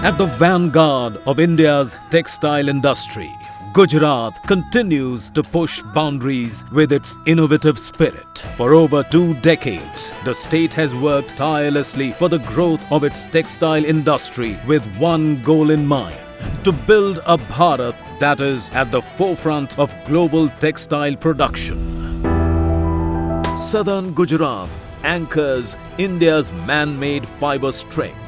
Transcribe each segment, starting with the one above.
At the vanguard of India's textile industry, Gujarat continues to push boundaries with its innovative spirit. For over 2 decades, the state has worked tirelessly for the growth of its textile industry with one goal in mind: to build a Bharat that is at the forefront of global textile production. Southern Gujarat anchors India's man-made fiber strength,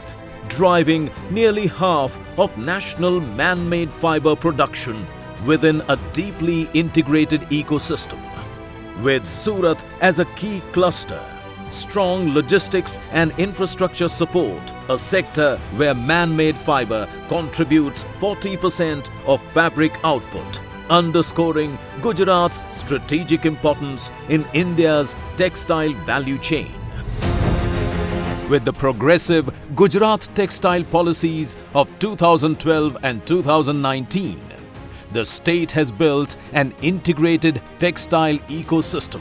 driving nearly half of national man-made fiber production within a deeply integrated ecosystem. With Surat as a key cluster, strong logistics and infrastructure support, a sector where man-made fiber contributes 40% of fabric output, underscoring Gujarat's strategic importance in India's textile value chain. With the progressive Gujarat textile policies of 2012 and 2019, the state has built an integrated textile ecosystem,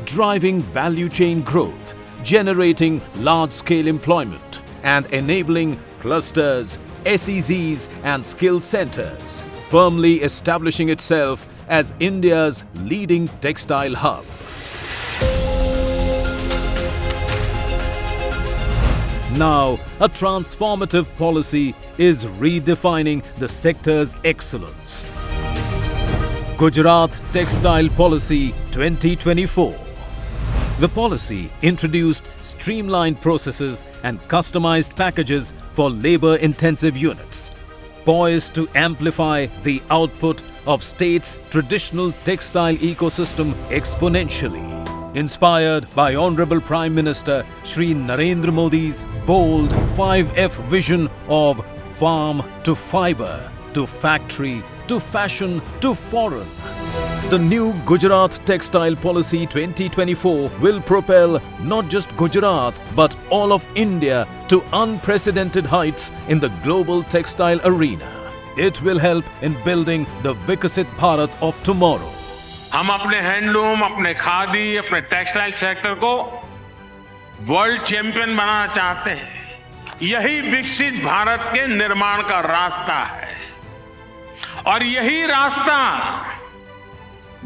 driving value chain growth, generating large-scale employment, and enabling clusters, SEZs, and skill centers, firmly establishing itself as India's leading textile hub. Now, a transformative policy is redefining the sector's excellence. Gujarat Textile Policy 2024. The policy introduced streamlined processes and customized packages for labor-intensive units, poised to amplify the output of state's traditional textile ecosystem exponentially. Inspired by Honorable Prime Minister Shri Narendra Modi's bold 5F vision of farm to fiber to factory to fashion to foreign, the new Gujarat Textile Policy 2024 will propel not just Gujarat but all of India to unprecedented heights in the global textile arena. It will help in building the Vikasit Bharat of tomorrow. हम अपने handloom, अपने खादी, अपने textile sector को world champion बनाना चाहते हैं। यही विकसित भारत के निर्माण का रास्ता है और यही रास्ता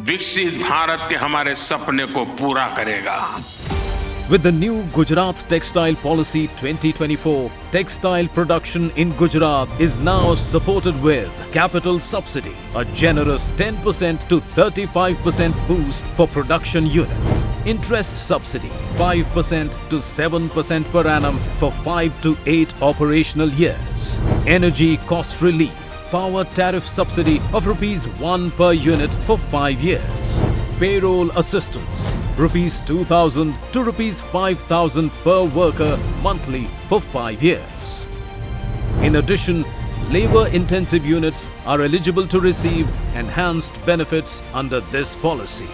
विकसित भारत के हमारे सपने को पूरा करेगा। With the new Gujarat Textile Policy 2024, textile production in Gujarat is now supported with capital subsidy, a generous 10% to 35% boost for production units, interest subsidy 5% to 7% per annum for 5 to 8 operational years, energy cost relief, power tariff subsidy of ₹1 per unit for 5 years, payroll assistance Rs 2,000 to Rs 5,000 per worker monthly for 5 years. In addition, labor-intensive units are eligible to receive enhanced benefits under this policy.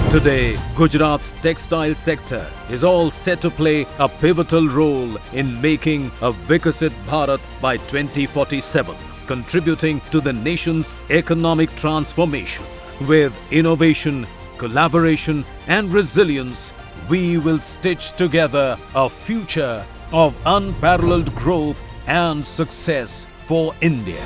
Today, Gujarat's textile sector is all set to play a pivotal role in making a Vikasit Bharat by 2047, contributing to the nation's economic transformation. With innovation, collaboration and resilience, we will stitch together a future of unparalleled growth and success for India.